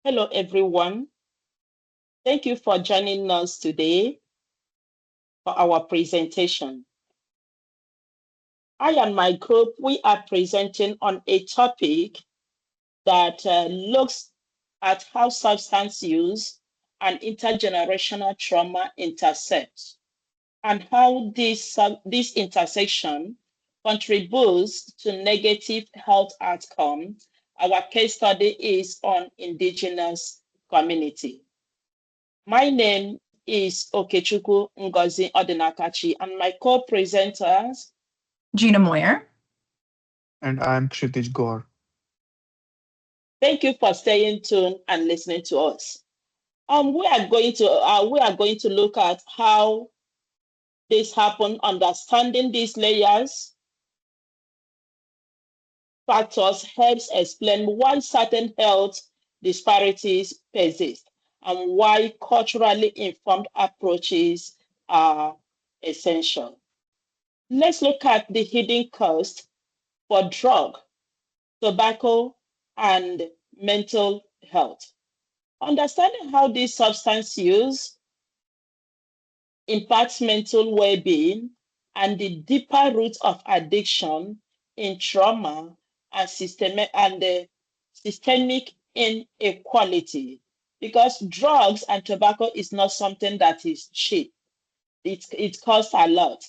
Hello, everyone. Thank you for joining us today for our presentation. I and my group, we are presenting on a topic that looks at how substance use and intergenerational trauma intersect, and how this intersection contributes to negative health outcomes. Our case study is on indigenous community. My name is Okechukwu Ngozi Odinakachi, and my co-presenters, Gina Moyer. And I'm Kshitij Gaur. thank you for staying tuned and listening to us. We are going to look at how this happened, understanding these layers, factors helps explain why certain health disparities persist and why culturally informed approaches are essential. Let's look at the hidden cost for drug, tobacco, and mental health. Understanding how this substance use impacts mental well-being and the deeper roots of addiction in trauma and the systemic inequality. Because drugs and tobacco is not something that is cheap. It costs a lot.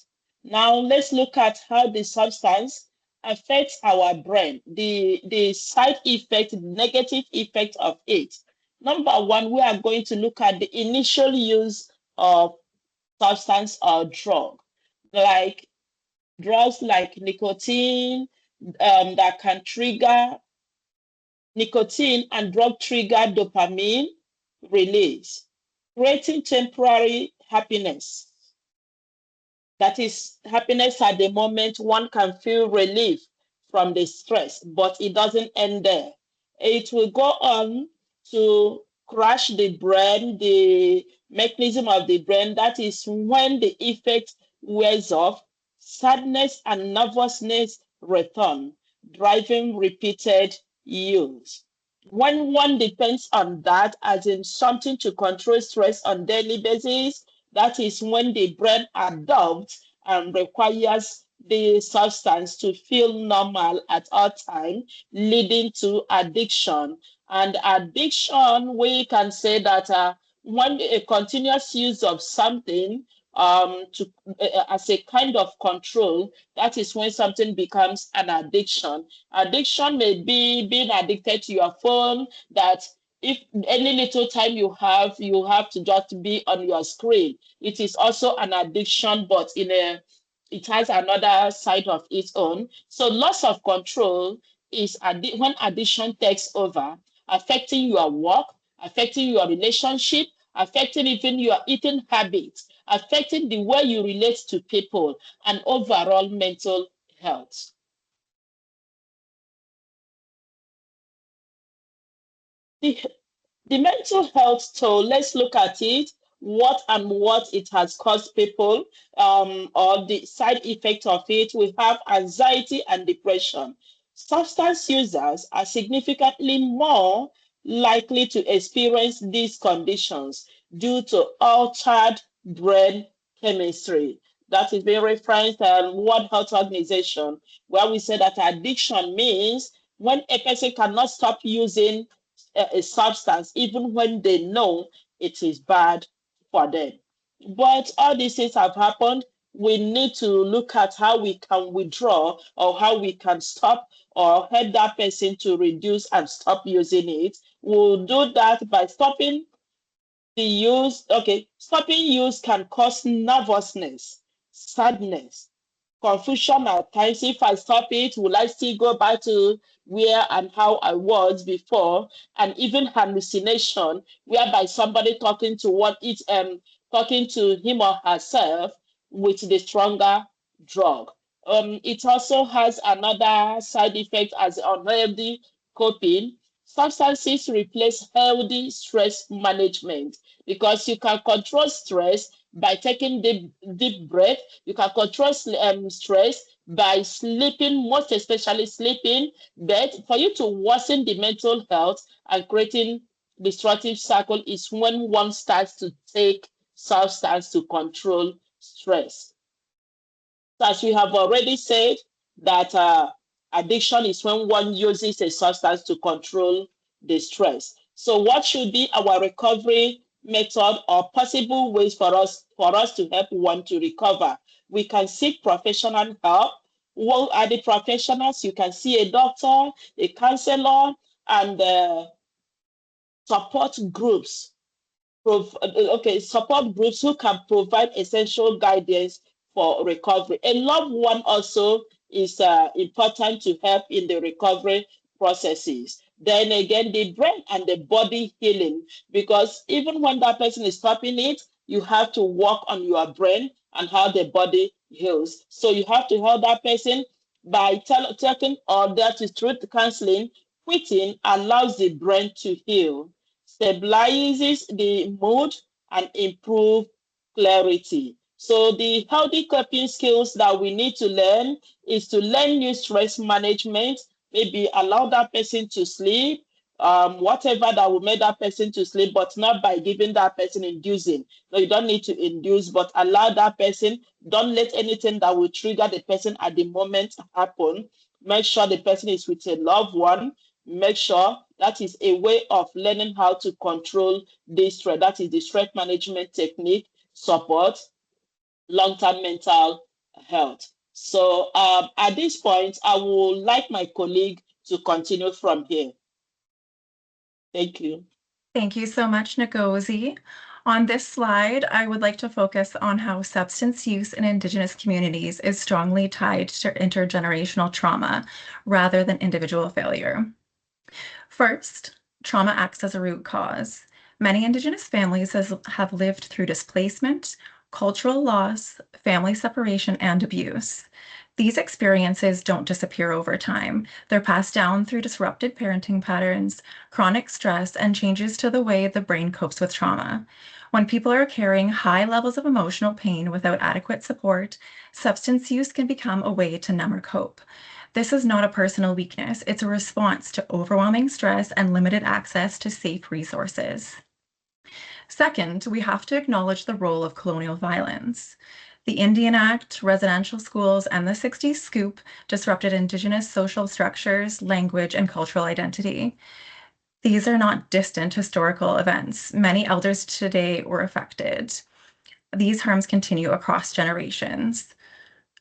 Now let's look at how the substance affects our brain, the side effect, negative effect of it. Number one, we are going to look at the initial use of substance or drug, like drugs like nicotine, that can trigger nicotine and drug trigger dopamine release, creating temporary happiness. That is happiness at the moment. One can feel relief from the stress, but it doesn't end there. It will go on to crash the brain, the mechanism of the brain. That is when the effect wears off, sadness and nervousness return, driving repeated use. When one depends on that, as in something to control stress on daily basis, that is when the brain adopts and requires the substance to feel normal at all times, leading to addiction. And addiction, we can say that when a continuous use of something as a kind of control, that is when something becomes an addiction. Addiction may be being addicted to your phone, that if any little time you have to just be on your screen. It is also an addiction, but it has another side of its own. So loss of control is when addiction takes over, affecting your work, affecting your relationship, affecting even your eating habits, affecting the way you relate to people, and overall mental health. The mental health toll, let's look at it, what it has caused people, or the side effect of it. We have anxiety and depression. Substance users are significantly more likely to experience these conditions due to altered brain chemistry. That is being referenced to World Health Organization, where we say that addiction means when a person cannot stop using a substance, even when they know it is bad for them. But all these things have happened. We need to look at how we can withdraw or how we can stop or help that person to reduce and stop using it. We'll do that by stopping the use. Okay, stopping use can cause nervousness, sadness, confusion at times. If I stop it, will I still go back to where and how I was before? And even hallucination, whereby somebody talking to him or herself with the stronger drug. It also has another side effect as unhealthy coping. Substances replace healthy stress management because you can control stress by taking deep breath. You can control stress by sleeping, most especially sleeping. But for you to worsen the mental health and creating destructive cycle is when one starts to take substance to control stress. As we have already said, that addiction is when one uses a substance to control the stress. So what should be our recovery method or possible ways for us to help one to recover? We can seek professional help. What are the professionals? You can see a doctor, a counselor, and support groups support groups who can provide essential guidance for recovery. A loved one also is important to help in the recovery processes. Then again, the brain and the body healing, because even when that person is stopping it, you have to work on your brain and how the body heals. So you have to help that person by taking or that is truth counseling. Quitting allows the brain to heal, stabilizes the mood, and improve clarity. So the healthy coping skills that we need to learn is to learn new stress management, maybe allow that person to sleep, whatever that will make that person to sleep, but not by giving that person inducing. No, you don't need to induce, but allow that person. Don't let anything that will trigger the person at the moment happen. Make sure the person is with a loved one. Make sure that is a way of learning how to control this stress. That is the stress management technique support long-term mental health. So at this point, I would like my colleague to continue from here. Thank you. Thank you so much, Ngozi. On this slide, I would like to focus on how substance use in Indigenous communities is strongly tied to intergenerational trauma rather than individual failure. First, trauma acts as a root cause. Many Indigenous families have lived through displacement, cultural loss, family separation, and abuse. These experiences don't disappear over time. They're passed down through disrupted parenting patterns, chronic stress, and changes to the way the brain copes with trauma. When people are carrying high levels of emotional pain without adequate support, substance use can become a way to numb or cope. This is not a personal weakness. It's a response to overwhelming stress and limited access to safe resources. Second, we have to acknowledge the role of colonial violence. The Indian Act, residential schools, and the 60s scoop disrupted Indigenous social structures, language, and cultural identity. These are not distant historical events. Many elders today were affected. These harms continue across generations.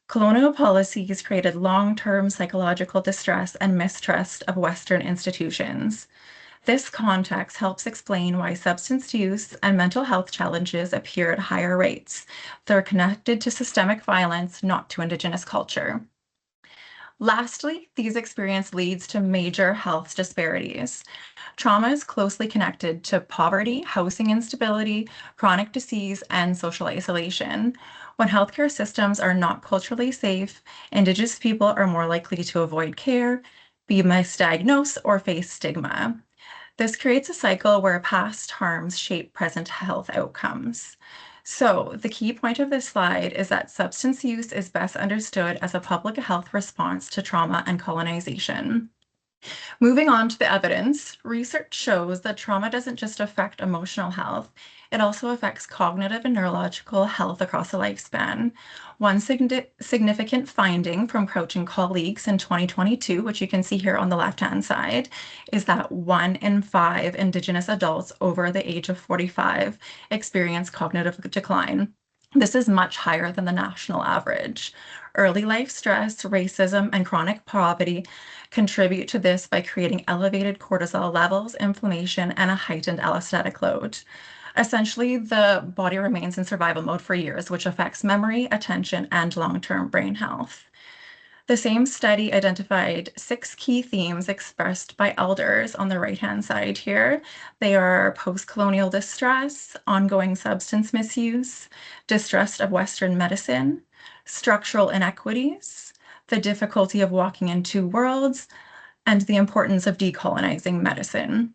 Colonial policies created long-term psychological distress and mistrust of Western institutions. This context helps explain why substance use and mental health challenges appear at higher rates. They're connected to systemic violence, not to Indigenous culture. Lastly, these experiences leads to major health disparities. Trauma is closely connected to poverty, housing instability, chronic disease, and social isolation. When healthcare systems are not culturally safe, Indigenous people are more likely to avoid care, be misdiagnosed, or face stigma. This creates a cycle where past harms shape present health outcomes. So the key point of this slide is that substance use is best understood as a public health response to trauma and colonization. Moving on to the evidence, research shows that trauma doesn't just affect emotional health, it also affects cognitive and neurological health across the lifespan. One significant finding from Crouch and colleagues in 2022, which you can see here on the left-hand side, is that 1 in 5 Indigenous adults over the age of 45 experience cognitive decline. This is much higher than the national average. Early life stress, racism, and chronic poverty contribute to this by creating elevated cortisol levels, inflammation, and a heightened allostatic load. Essentially, the body remains in survival mode for years, which affects memory, attention, and long-term brain health. The same study identified 6 key themes expressed by elders on the right-hand side here. They are post-colonial distress, ongoing substance misuse, distrust of Western medicine, structural inequities, the difficulty of walking in two worlds, and the importance of decolonizing medicine.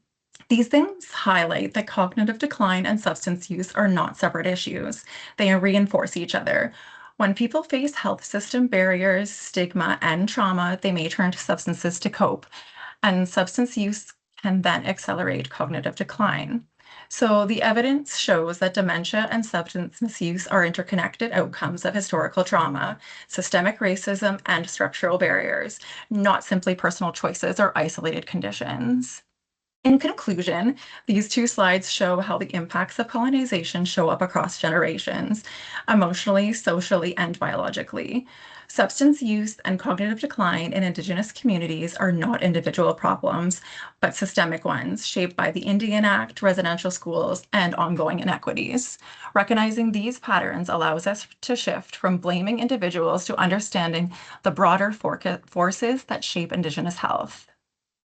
These things highlight that cognitive decline and substance use are not separate issues. They reinforce each other. When people face health system barriers, stigma, and trauma, they may turn to substances to cope. And substance use can then accelerate cognitive decline. So, the evidence shows that dementia and substance misuse are interconnected outcomes of historical trauma, systemic racism, and structural barriers, not simply personal choices or isolated conditions. In conclusion, these two slides show how the impacts of colonization show up across generations, emotionally, socially, and biologically. Substance use and cognitive decline in Indigenous communities are not individual problems, but systemic ones shaped by the Indian Act, residential schools, and ongoing inequities. Recognizing these patterns allows us to shift from blaming individuals to understanding the broader forces that shape Indigenous health.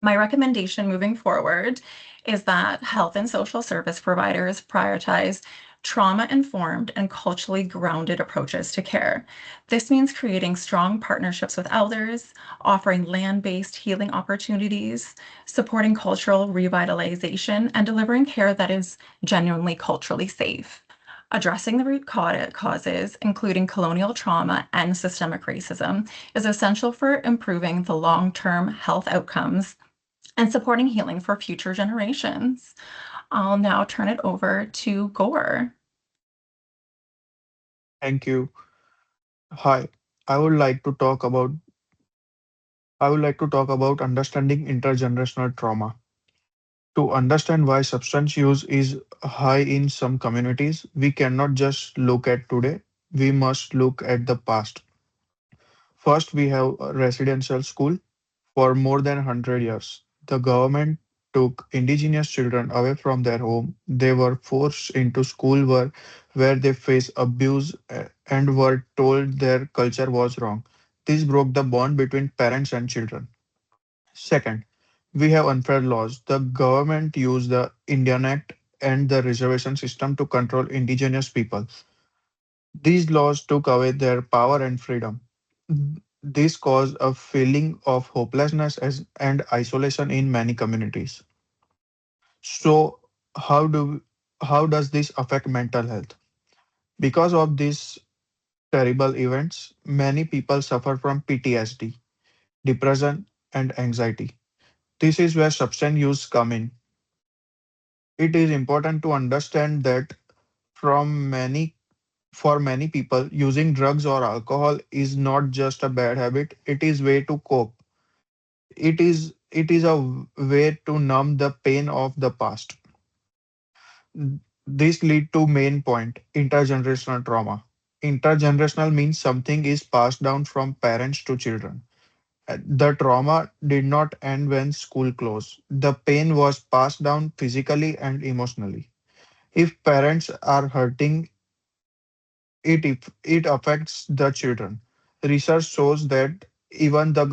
My recommendation moving forward is that health and social service providers prioritize trauma-informed and culturally grounded approaches to care. This means creating strong partnerships with elders, offering land-based healing opportunities, supporting cultural revitalization, and delivering care that is genuinely culturally safe. Addressing the root causes, including colonial trauma and systemic racism, is essential for improving the long-term health outcomes and supporting healing for future generations. I'll now turn it over to Gore. Thank you. Hi. I would like to talk about I would like to talk about understanding intergenerational trauma. To understand why substance use is high in some communities, we cannot just look at today. We must look at the past. First, we have a residential school. For more than 100 years, the government took indigenous children away from their home. They were forced into school where they faced abuse and were told their culture was wrong. This broke the bond between parents and children. Second, we have unfair laws. The government used the Indian Act and the reservation system to control indigenous people. These laws took away their power and freedom. This caused a feeling of hopelessness and isolation in many communities. So, how do how does this affect mental health? Because of these terrible events, many people suffer from PTSD, depression, and anxiety. This is where substance use come in. It is important to understand that from many for many people, using drugs or alcohol is not just a bad habit, it is way to cope. It is a way to numb the pain of the past. This lead to main point, intergenerational trauma. Intergenerational means something is passed down from parents to children. The trauma did not end when school closed. The pain was passed down physically and emotionally. If parents are hurting, it affects the children. Research shows that even the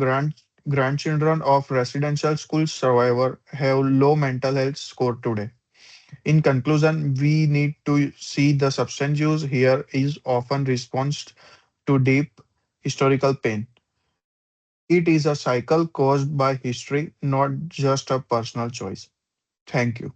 grandchildren of residential school survivor have low mental health score today. In conclusion, we need to see the substance use here is often response to deep historical pain. It is a cycle caused by history, not just a personal choice. Thank you.